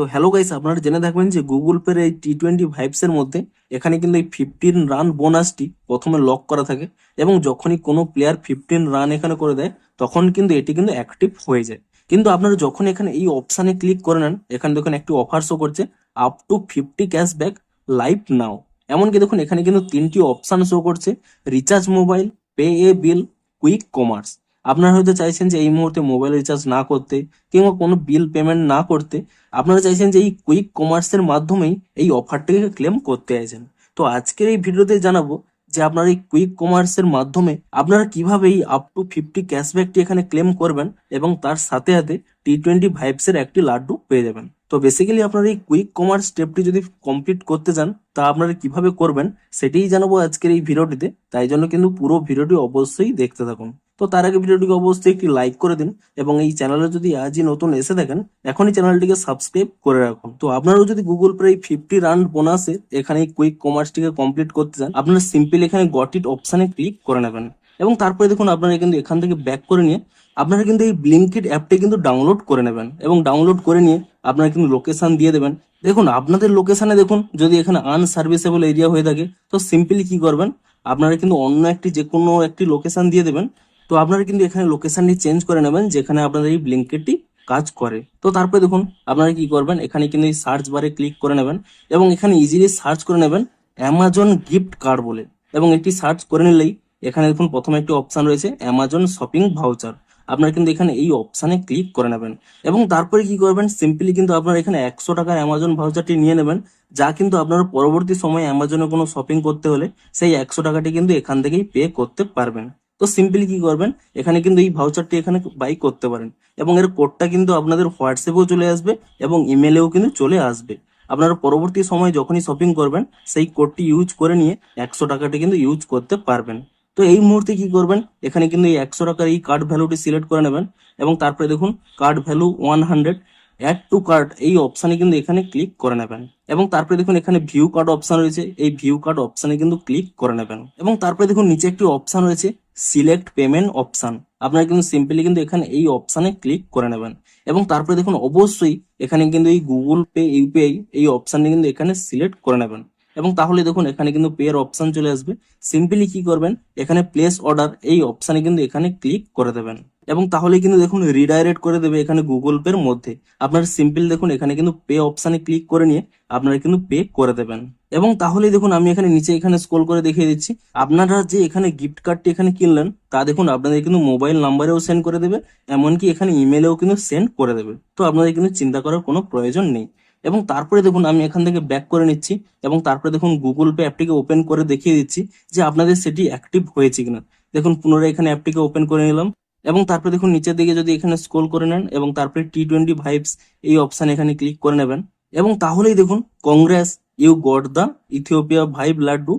তো hello guys, আপনারা জেনে থাকবেন যে গুগল পের এই টি-20 ভাইবস এর মধ্যে এখানে কিন্তু এই 15 রান বোনাসটি প্রথমে লক করা থাকে এবং যখনই কোনো প্লেয়ার 15 রান এখানে করে দেয় তখন কিন্তু এটি কিন্তু অ্যাক্টিভ হয়ে যায়। কিন্তু আপনারা যখন এখানে এই অপশানে ক্লিক করে নেন, এখানে দেখুন একটি অফার শো করছে আপ টু 50 ক্যাশব্যাক লাইভ নাও। এমনকি দেখুন এখানে কিন্তু তিনটি অপশান শো করছে: রিচার্জ মোবাইল, পে এ বিল, কুইক কমার্স। আপনারা হয়তো চাইছেন যে এই মুহূর্তে মোবাইল রিচার্জ না করতে কিংবা কোনো বিল পেমেন্ট না করতে, আপনারা চাইছেন যে এই কুইক কমার্সের মাধ্যমেই এই অফারটিকে ক্লেম করতে চাইছেন। তো আজকের এই ভিডিওতে জানাবো যে আপনারা এই কুইক কমার্সের মাধ্যমে আপনারা কিভাবে এই আপ টু 50 ক্যাশব্যাকটি এখানে ক্লেম করবেন এবং তার সাথে সাথে টি-20 ভাইবসের একটি লাড্ডু পেয়ে যাবেন। তো বেসিক্যালি আপনারা এই কুইক কমার্স স্টেপটি যদি কমপ্লিট করতে চান তা আপনারা কিভাবে করবেন সেটাই জানাবো আজকের এই ভিডিওটিতে। তাই জন্য কিন্তু পুরো ভিডিওটি অবশ্যই দেখতে থাকুন। তো তার আগে ভিডিওটিকে অবশ্যই একটি লাইক করে দিন এবং এই চ্যানেলে যদি আজই নতুন এসে থাকেন এখনই চ্যানেলটিকে সাবস্ক্রাইব করে রাখুন। তো আপনারাও যদি গুগল পে এই 50 রান বোনাসে এখানে এই কুইক কমার্সটিকে কমপ্লিট করতে চান, আপনারা সিম্পল এখানে গট ইট অপশানে ক্লিক করে নেবেন এবং তারপরে দেখুন আপনারা কিন্তু এখান থেকে ব্যাক করে নিয়ে আপনারা কিন্তু এই ব্লিঙ্কিট অ্যাপটি কিন্তু ডাউনলোড করে নেবেন এবং ডাউনলোড করে নিয়ে আপনারা কিন্তু লোকেশন দিয়ে দেবেন। দেখুন আপনাদের লোকেশনে দেখুন যদি এখানে আনসার্ভিসেবল এরিয়া হয়ে থাকে তো সিম্পলি কি করবেন, আপনারা কিন্তু অন্য একটি যে কোনো একটি লোকেশন দিয়ে দেবেন। তো আপনারা কিন্তু এখানে লোকেশনটি চেঞ্জ করে নেবেন যেখানে আপনাদের এই ব্লিঙ্কিটটি কাজ করে। তো তারপরে দেখুন আপনারা কি করবেন, এখানে কিন্তু এই সার্চ বারে ক্লিক করে নেবেন এবং এখানে ইজিলি সার্চ করে নেবেন অ্যামাজন গিফট কার্ড বলে এবং এটি সার্চ করে নিলেই এখানে দেখুন প্রথমে একটি অপশন রয়েছে অ্যামাজন শপিং ভাউচার। আপনারা কিন্তু এখানে এই অপশানে ক্লিক করে নেবেন এবং তারপরে কি করবেন, সিম্পলি কিন্তু আপনারা এখানে 100 টাকার অ্যামাজন ভাউচারটি নিয়ে নেবেন, যা কিন্তু আপনারা পরবর্তী সময়ে অ্যামাজনে কোনো শপিং করতে হলে সেই 100 টাকাটি কিন্তু এখান থেকেই পে করতে পারবেন। তো সিম্পলি কি করবেন, এখানে কিন্তু এই ভাউচারটি এখানে বাই করতে পারেন এবং এর কোডটা কিন্তু আপনাদের হোয়াটসঅ্যাপেও চলে আসবে এবং ইমেলেও কিন্তু চলে আসবে। আপনারা পরবর্তী সময় যখনই শপিং করবেন সেই কোডটি ইউজ করে নিয়ে 100 টাকাটি কিন্তু ইউজ করতে পারবেন। তো এই মুহূর্তে কি করবেন, এখানে কিন্তু এই 100 টাকার এই কার্ড ভ্যালুটি সিলেক্ট করে নেবেন এবং তারপরে দেখুন card value 100 add to cart এই অপশানে কিন্তু এখানে ক্লিক করে নেবেন এবং তারপরে দেখুন এখানে ভিউ কার্ড অপশান রয়েছে, এই ভিউ কার্ড অপশানে কিন্তু ক্লিক করে নেবেন এবং তারপরে দেখুন নিচে একটি অপশান রয়েছে সিলেক্ট পেমেন্ট অপশান। আপনারা কিন্তু সিম্পলি কিন্তু এখানে এই অপশানে ক্লিক করে নেবেন এবং তারপরে দেখুন অবশ্যই এখানে কিন্তু এই গুগল পে ইউপিআই এই অপশানটি কিন্তু এখানে সিলেক্ট করে নেবেন এবং তাহলে দেখুন এখানে কিন্তু পে এর অপশান চলে আসবে। সিম্পলি কি করবেন, এখানে প্লেস অর্ডার এই অপশানে কিন্তু এখানে ক্লিক করে দেবেন এবং তাহলে কিন্তু দেখুন রিডাইরেক্ট করে দেবে এখানে গুগল পের মধ্যে। আপনারা সিম্পল দেখুন এখানে কিন্তু পে অপশানে ক্লিক করে নিয়ে আপনারা কিন্তু পে করে দেবেন এবং তাহলে দেখুন আমি এখানে নিচে এখানে স্ক্রল করে দেখিয়ে দিচ্ছি। আপনারা যে এখানে গিফট কার্ডটি এখানে কিনলেন তা দেখুন আপনাদের কিন্তু মোবাইল নাম্বারেও সেন্ড করে দেবে, এমনকি এখানে ইমেলেও কিন্তু সেন্ড করে দেবে। তো আপনাদের কিন্তু চিন্তা করার কোনো প্রয়োজন নেই এবং তারপরে দেখুন আমি এখান থেকে ব্যাক করে নিচ্ছি এবং তারপরে দেখুন গুগল পে অ্যাপটিকে ওপেন করে দেখিয়ে দিচ্ছি যে আপনাদের সেটি অ্যাক্টিভ হয়েছে কিনা। দেখুন পুনরায় এখানে অ্যাপটিকে ওপেন করে নিলাম এবং তারপরে দেখুন নিচের দিকে যদি এখানে স্ক্রল করে নেন এবং তারপরে টি-20 ভাইবস এই অপশন এখানে ক্লিক করে নেবেন এবং তাহলেই দেখুন congrats you got the Ethiopia vibe laddu,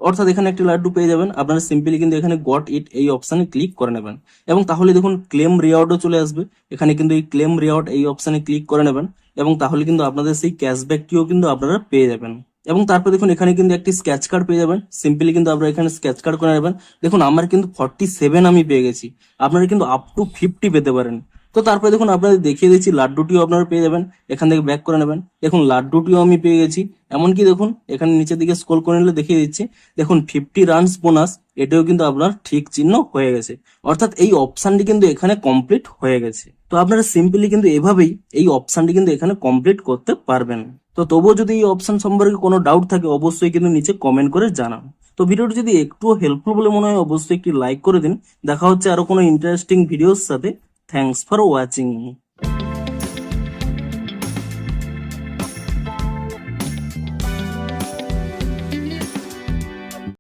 অর্থাৎ এখানে একটি লাড্ডু পেয়ে যাবেন। আপনারা সিম্পলি কিন্তু এখানে গট ইট এই অপশানে ক্লিক করে নেবেন এবং তাহলে দেখুন ক্লেম রিওয়ার্ডও চলে আসবে। এখানে কিন্তু এই ক্লেম রিওয়ার্ড এই অপশানে ক্লিক করে নেবেন এবং তাহলে কিন্তু আপনাদের সেই ক্যাশব্যাকটিও কিন্তু আপনারা পেয়ে যাবেন এবং তারপর দেখুন এখানে কিন্তু একটি স্ক্র্যাচ কার্ড পেয়ে যাবেন। সিম্পলি কিন্তু আপনারা এখানে স্ক্র্যাচ কার্ড করে নেবেন। দেখুন আমার কিন্তু 47 আমি পেয়ে গেছি, আপনারা কিন্তু আপ টু 50 পেতে পারেন। তো তারপরে দেখুন আপনাদের দেখিয়ে দিচ্ছি লাড্ডুটিও আপনারা পেয়ে যাবেন, এখান থেকে ব্যাক করে নেবেন। দেখুন লাড্ডুটিও আমি পেয়ে গেছি, এমনকি দেখুন এখানে নিচের দিকে স্ক্রল করে নিলে দেখিয়ে দিচ্ছি দেখুন 50 রানস বোনাস এটাও কিন্তু আপনার ঠিক চিহ্ন হয়ে গেছে, অর্থাৎ এই অপশানটি কিন্তু এখানে কমপ্লিট হয়ে গেছে। তো আপনারা সিম্পলি কিন্তু এভাবেই এই অপশানটি কিন্তু এখানে কমপ্লিট করতে পারবেন। তো তবুও যদি এই অপশন সম্পর্কে কোনো ডাউট থাকে অবশ্যই কিন্তু নিচে কমেন্ট করে জানান। তো ভিডিওটি যদি একটু হেল্পফুল বলে মনে হয় অবশ্যই একটি লাইক করে দিন। দেখা হচ্ছে আরো কোনো ইন্টারেস্টিং ভিডিওর সাথে। Thanks for watching.